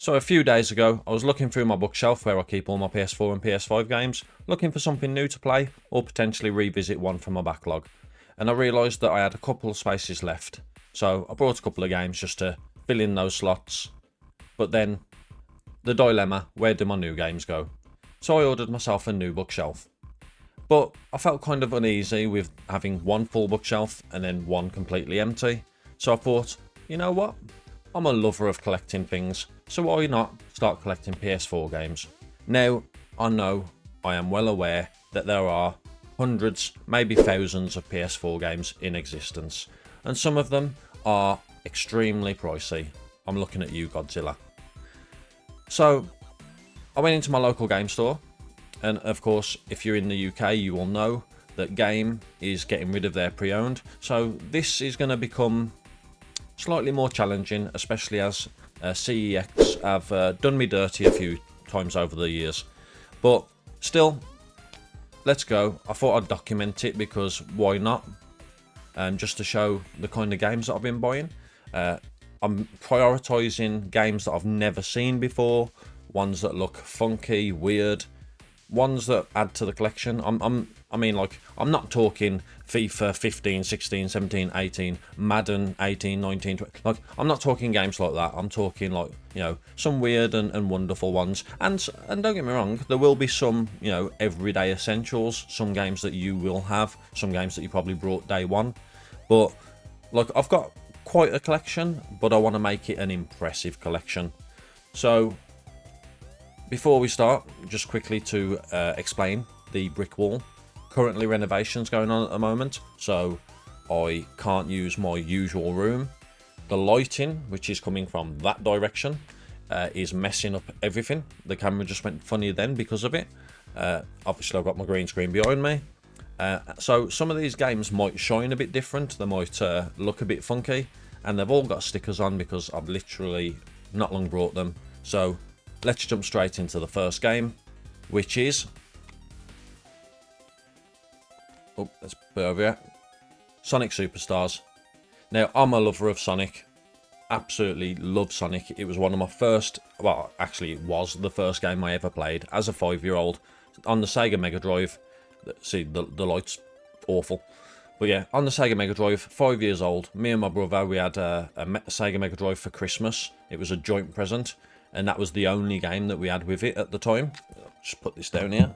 So a few days ago, I was looking through my bookshelf where I keep all my PS4 and PS5 games, looking for something new to play or potentially revisit one from my backlog. And I realised that I had a couple of spaces left. So I brought a couple of games just to fill in those slots. But then, the dilemma, where do my new games go? So I ordered myself a new bookshelf. But I felt kind of uneasy with having one full bookshelf and then one completely empty. So I thought, you know what? I'm a lover of collecting things, so why not start collecting PS4 games? Now, I know, I am well aware that there are hundreds, maybe thousands of PS4 games in existence, and some of them are extremely pricey. I'm looking at you, Godzilla. So, I went into my local game store, and of course, if you're in the UK, you will know that Game is getting rid of their pre-owned, so this is going to become slightly more challenging, especially as CEX have done me dirty a few times over the years. But still, let's go. I thought I'd document it because why not? Just to show the kind of games that I've been buying. I'm prioritising games that I've never seen before, ones that look funky, weird, ones that add to the collection. I'm not talking FIFA 15, 16, 17, 18, Madden 18, 19, 20. Like, I'm not talking games like that. I'm talking like, some weird and wonderful ones. And don't get me wrong, there will be some, everyday essentials, some games that you will have, some games that you probably brought day one. But like, I've got quite a collection, but I want to make it an impressive collection. So before we start, just quickly to explain the brick wall. Currently renovations going on at the moment, so I can't use my usual room. The lighting, which is coming from that direction, is messing up everything. The camera just went funny then because of it. Obviously I've got my green screen behind me. So some of these games might shine a bit different, they might look a bit funky, and they've all got stickers on because I've literally not long brought them. So let's jump straight into the first game, which is... Oh, let's put it over here. Sonic Superstars. Now, I'm a lover of Sonic. Absolutely love Sonic. It was one of my first... Well, actually, it was the first game I ever played as a 5-year-old on the Sega Mega Drive. See, the light's awful. But yeah, on the Sega Mega Drive, 5 years old. Me and my brother, we had a Sega Mega Drive for Christmas. It was a joint present. And that was the only game that we had with it at the time. Just put this down here.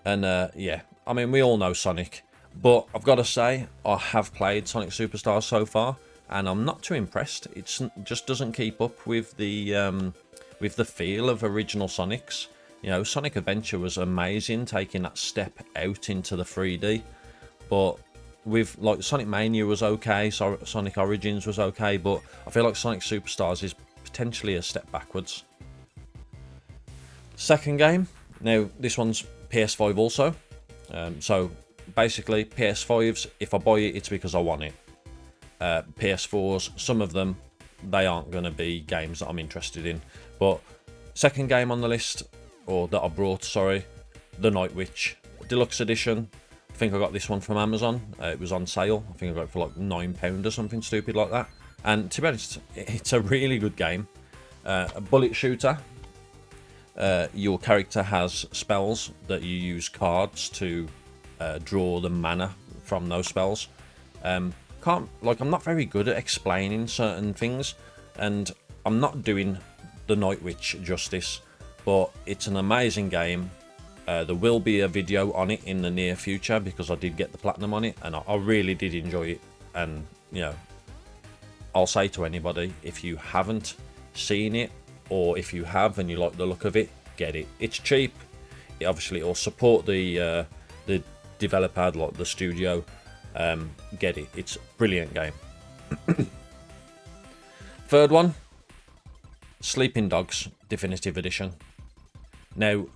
And yeah, I mean, we all know Sonic, but I've got to say, I have played Sonic Superstars so far, and I'm not too impressed. It just doesn't keep up with the feel of original Sonics. Sonic Adventure was amazing, taking that step out into the 3D, but with like Sonic Mania was okay, so Sonic Origins was okay, but I feel like Sonic Superstars is potentially a step backwards. Second game, now this one's PS5 also. So basically PS5s, if I buy it, it's because I want it. PS4s, some of them, they aren't going to be games that I'm interested in. But second game on the list, or that I brought, sorry, The Night Witch Deluxe Edition. I think I got this one from Amazon. It was on sale. I think I got it for like £9 or something stupid like that. And to be honest, it's a really good game. A bullet shooter. Your character has spells that you use cards to draw the mana from those spells. I'm not very good at explaining certain things, and I'm not doing The Night Witch justice, but it's an amazing game. There will be a video on it in the near future because I did get the platinum on it, and I really did enjoy it. And I'll say to anybody, if you haven't seen it, or if you have and you like the look of it, get it. It's cheap. It will support the developer, like the studio. Get it. It's a brilliant game. Third one, Sleeping Dogs Definitive Edition. Now,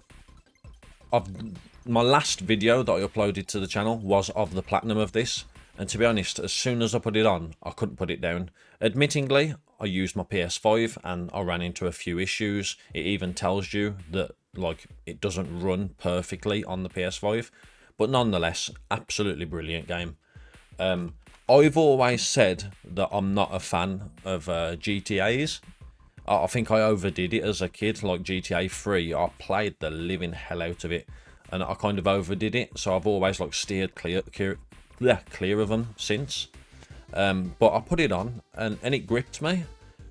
my last video that I uploaded to the channel was of the platinum of this, and to be honest, as soon as I put it on, I couldn't put it down. Admittingly, I used my PS5 and I ran into a few issues. It even tells you that like it doesn't run perfectly on the PS5, but nonetheless, absolutely brilliant game. I've always said that I'm not a fan of GTAs, I think I overdid it as a kid. Like GTA 3, I played the living hell out of it, and I kind of overdid it. So I've always like steered clear of them since. But I put it on, and it gripped me,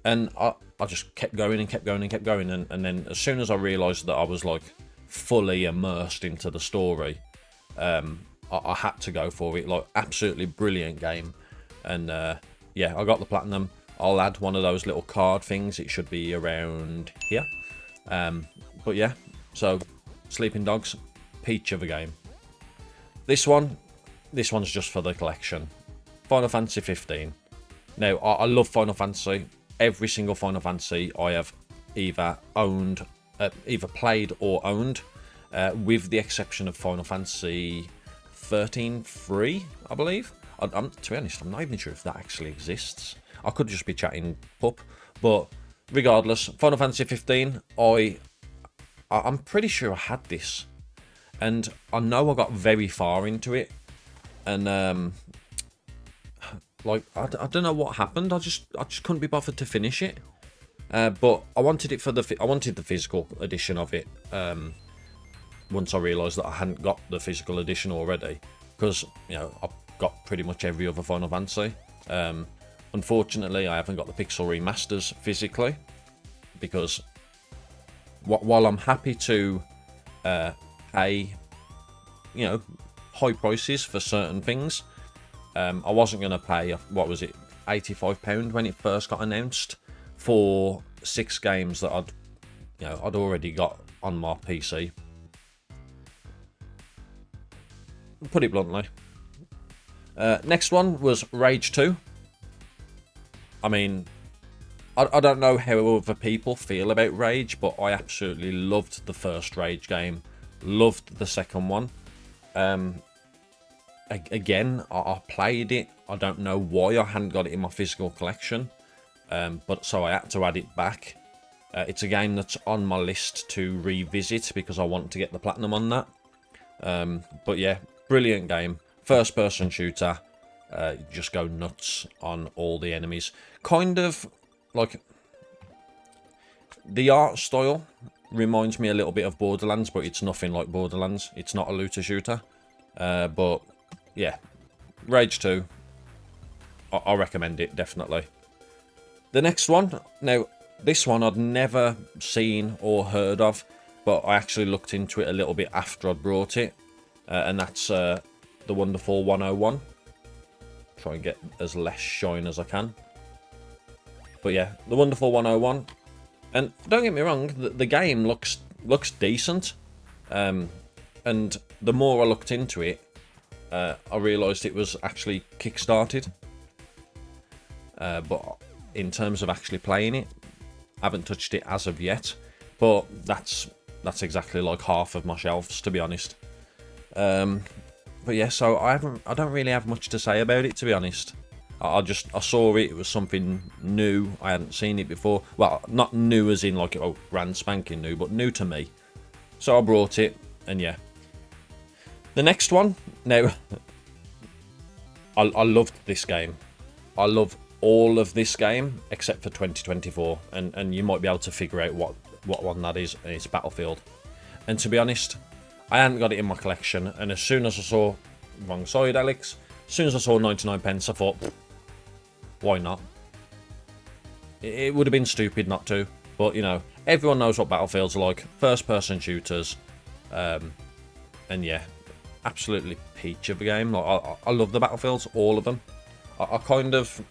and I just kept going and kept going and kept going, and then as soon as I realised that I was like fully immersed into the story, I had to go for it. Like, absolutely brilliant game, and yeah, I got the platinum. I'll add one of those little card things. It should be around here. But yeah, so Sleeping Dogs, peach of a game. This one's just for the collection. Final Fantasy 15. Now, I love Final Fantasy. Every single Final Fantasy I have either owned, either played or owned, with the exception of Final Fantasy 13-3, I believe. To be honest, I'm not even sure if that actually exists. I could just be chatting pup, but regardless, Final Fantasy 15, I'm pretty sure I had this, and I know I got very far into it, and like I don't know what happened. I just couldn't be bothered to finish it. But I wanted it for I wanted the physical edition of it. Once I realised that I hadn't got the physical edition already, because you know I've got pretty much every other Final Fantasy. Unfortunately, I haven't got the Pixel remasters physically, because while I'm happy to pay, you know, high prices for certain things, I wasn't going to pay, what was it, £85 when it first got announced for 6 games that I'd already got on my PC. Put it bluntly. Next one was Rage 2. I mean, I don't know how other people feel about Rage, but I absolutely loved the first Rage game. Loved the second one. Again, I played it. I don't know why I hadn't got it in my physical collection, but so I had to add it back. It's a game that's on my list to revisit because I want to get the platinum on that. But yeah, brilliant game. First person shooter. Just go nuts on all the enemies. Kind of like the art style reminds me a little bit of Borderlands, but it's nothing like Borderlands. It's not a looter shooter. But yeah, Rage 2, I recommend it, definitely. The next one, now this one I'd never seen or heard of, but I actually looked into it a little bit after I'd brought it, and that's The Wonderful 101. Try and get as less shine as I can. But yeah, The Wonderful 101. And don't get me wrong, the game looks decent. And the more I looked into it, I realised it was actually kickstarted. But in terms of actually playing it, I haven't touched it as of yet. But that's exactly like half of my shelves, to be honest. But yeah, so I don't really have much to say about it, to be honest. I saw it. It was something new. I hadn't seen it before. Well, not new as in like brand spanking new, but new to me. So I brought it, and yeah. The next one. Now, I loved this game. I love all of this game except for 2024, and you might be able to figure out what one that is. And it's Battlefield. And to be honest, I hadn't got it in my collection, and as soon as I saw, wrong side, Alex. As soon as I saw 99 pence, I thought, why not? It would have been stupid not to, but you know, everyone knows what Battlefield's like. First-person shooters, and yeah, absolutely peach of a game. Like, I love the Battlefields, all of them. I kind of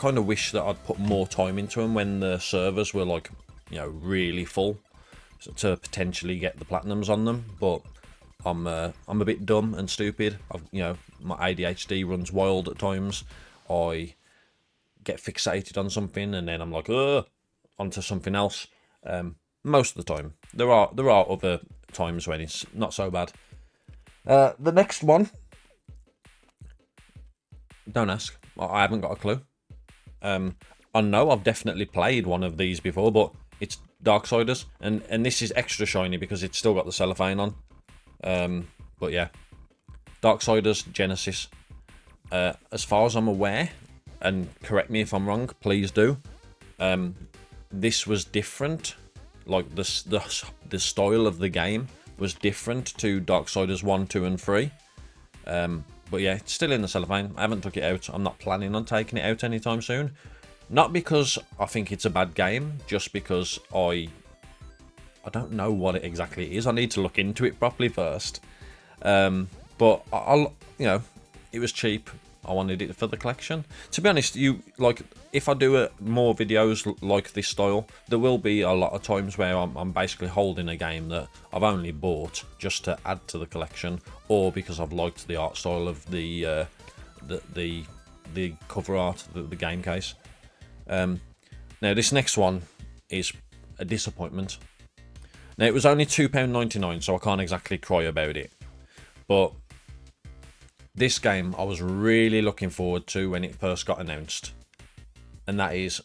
wish that I'd put more time into them when the servers were like, you know, really full, to potentially get the platinums on them. But I'm a bit dumb and stupid. You know, my ADHD runs wild at times. I get fixated on something and then I'm like, onto something else. Most of the time. There are other times when it's not so bad. The next one, don't ask. I haven't got a clue. I know I've definitely played one of these before, but it's Darksiders, and this is extra shiny because it's still got the cellophane on. But yeah, Darksiders Genesis. As far as I'm aware, and correct me if I'm wrong, please do. this was different. Like the style of the game was different to Darksiders 1, 2, and 3. But yeah, it's still in the cellophane. I haven't took it out. I'm not planning on taking it out anytime soon. Not because I think it's a bad game, just because I don't know what it exactly is. I need to look into it properly first. But I'll, it was cheap. I wanted it for the collection. To be honest, if I do more videos like this style, there will be a lot of times where I'm basically holding a game that I've only bought just to add to the collection, or because I've liked the art style of the cover art, the game case. Now this next one is a disappointment. Now it was only £2.99, so I can't exactly cry about it, but this game I was really looking forward to when it first got announced, and that is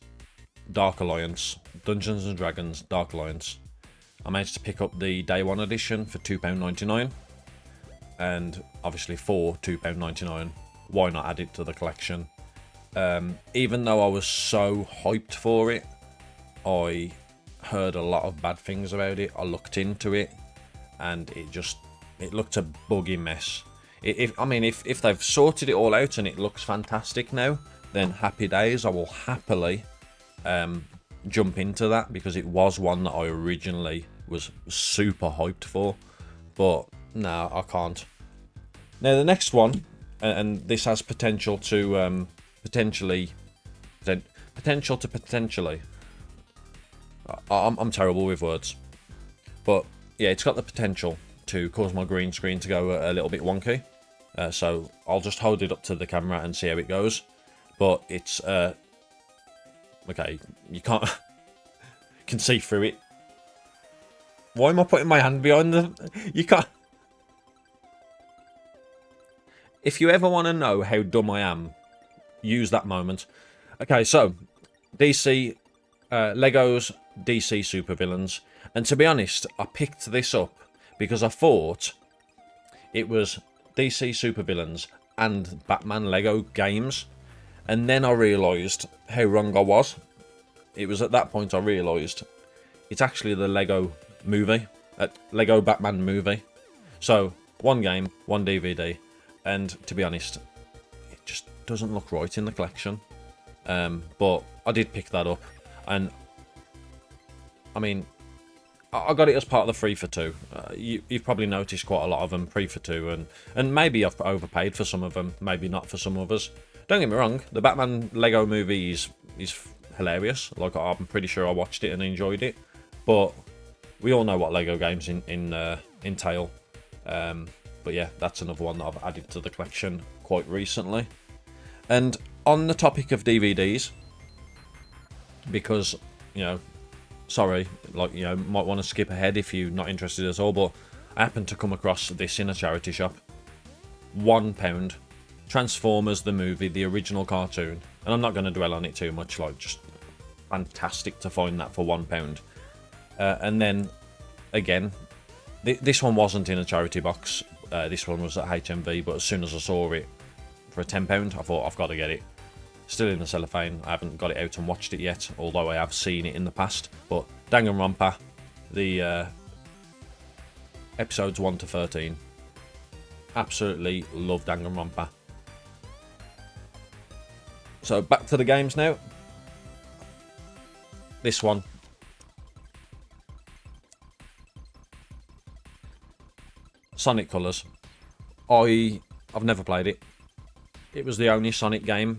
Dark Alliance, Dungeons and Dragons Dark Alliance. I managed to pick up the Day 1 edition for £2.99, and obviously for £2.99, why not add it to the collection? Even though I was so hyped for it, I heard a lot of bad things about it. I looked into it, and it looked a buggy mess. If they've sorted it all out and it looks fantastic now, then happy days. I will happily jump into that, because it was one that I originally was super hyped for. But no, I can't. Now the next one, and this has potential to potentially. I'm terrible with words, but yeah, it's got the potential to cause my green screen to go a little bit wonky. So I'll just hold it up to the camera and see how it goes. But it's okay. You can't can see through it. Why am I putting my hand behind the? You can't. If you ever want to know how dumb I am, use that moment. Okay, so DC Legos DC supervillains, and to be honest, I picked this up because I thought it was DC supervillains and Batman Lego games, and then I realised how wrong I was. It was at that point I realised it's actually the Lego movie, Lego Batman movie. So one game, one DVD, and to be honest, it just doesn't look right in the collection. But I did pick that up, and I mean, I got it as part of the 3 for 2. You've probably noticed quite a lot of them 3 for 2, and maybe I've overpaid for some of them, maybe not for some others. Don't get me wrong, the Batman Lego movie is hilarious. Like, I'm pretty sure I watched it and enjoyed it, but we all know what Lego games entail. But yeah, that's another one that I've added to the collection quite recently. And on the topic of DVDs, because sorry, might want to skip ahead if you're not interested at all, but I happened to come across this in a charity shop. £1. Transformers the movie, the original cartoon. And I'm not going to dwell on it too much, just fantastic to find that for £1. And then, again, this one wasn't in a charity box. This one was at HMV, but as soon as I saw it for £10, I thought, I've got to get it. Still in the cellophane. I haven't got it out and watched it yet, although I have seen it in the past. But Danganronpa, the episodes 1 to 13. Absolutely love Danganronpa. So back to the games now. This one. Sonic Colors. I've never played it. It was the only Sonic game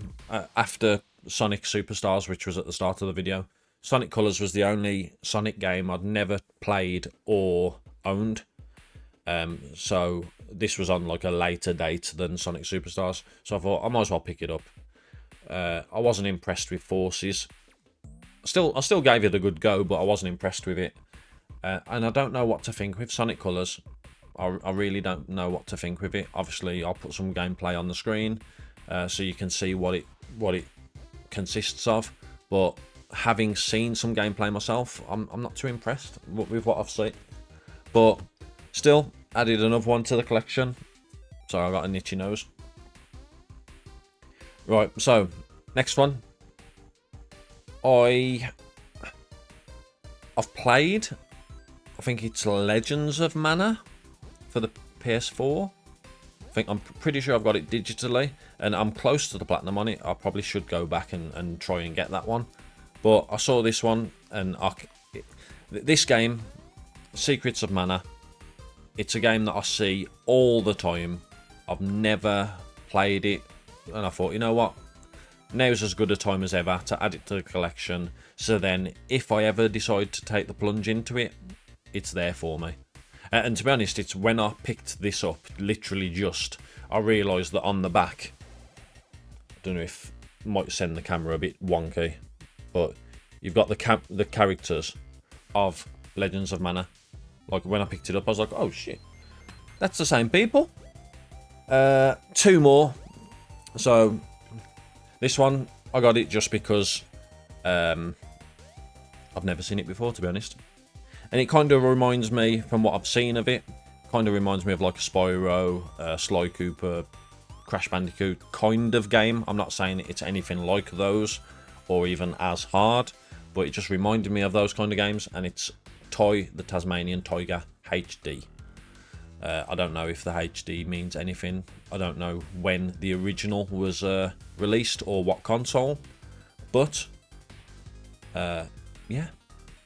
after Sonic Superstars, which was at the start of the video. Sonic Colors was the only Sonic game I'd never played or owned. So this was on a later date than Sonic Superstars. So I thought I might as well pick it up. I wasn't impressed with Forces. I still gave it a good go, but I wasn't impressed with it. And I don't know what to think with Sonic Colors. I really don't know what to think with it. Obviously, I'll put some gameplay on the screen so you can see what it consists of. But having seen some gameplay myself, I'm not too impressed with what I've seen. But still, added another one to the collection. Sorry, I got an itchy nose. Right, so next one. I I've played, I think it's Legends of Mana for the PS4. I'm pretty sure I've got it digitally, and I'm close to the platinum on it. I probably should go back and try and get that one. But I saw this one, and this game, Secrets of Mana, it's a game that I see all the time. I've never played it, and I thought, you know what? Now's as good a time as ever to add it to the collection. So then, if I ever decide to take the plunge into it, it's there for me. And to be honest, it's when I picked this up, literally just, I realised that on the back, I don't know if it might send the camera a bit wonky, but you've got the characters of Legends of Mana. Like, when I picked it up, I was like, oh shit, that's the same people. 2 more. So this one, I got it just because I've never seen it before, to be honest. And it kind of reminds me, from what I've seen of it, kind of reminds me of like a Spyro, Sly Cooper, Crash Bandicoot kind of game. I'm not saying it's anything like those or even as hard, but it just reminded me of those kind of games. And it's Toy the Tasmanian Tiger HD. I don't know if the HD means anything. I don't know when the original was released or what console. But, yeah,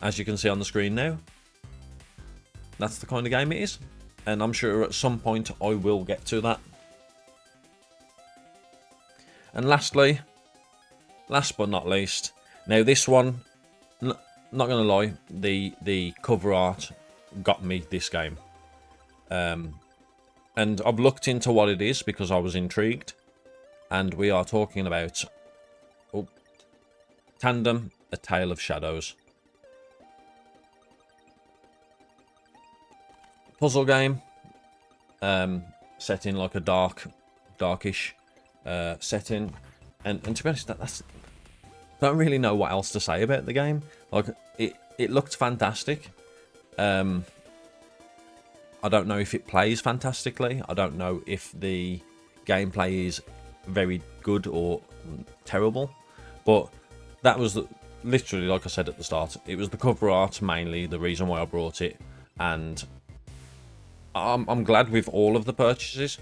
as you can see on the screen now, that's the kind of game it is. And I'm sure at some point I will get to that. And lastly, last but not least, now this one, not going to lie, the cover art got me this game. And I've looked into what it is because I was intrigued. And we are talking about Tandem, A Tale of Shadows. Puzzle game, set in like a darkish setting. And to be honest, I don't really know what else to say about the game. Like, it looked fantastic. I don't know if it plays fantastically. I don't know if the gameplay is very good or terrible. But that was literally, like I said at the start, it was the cover art mainly the reason why I brought it. And I'm glad with all of the purchases.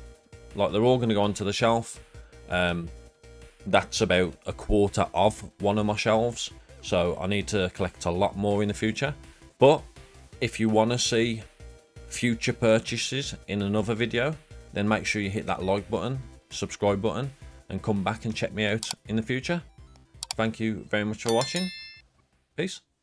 Like, they're all going to go onto the shelf. That's about a quarter of one of my shelves. So I need to collect a lot more in the future. But if you want to see future purchases in another video, then make sure you hit that like button, subscribe button, and come back and check me out in the future. Thank you very much for watching. Peace.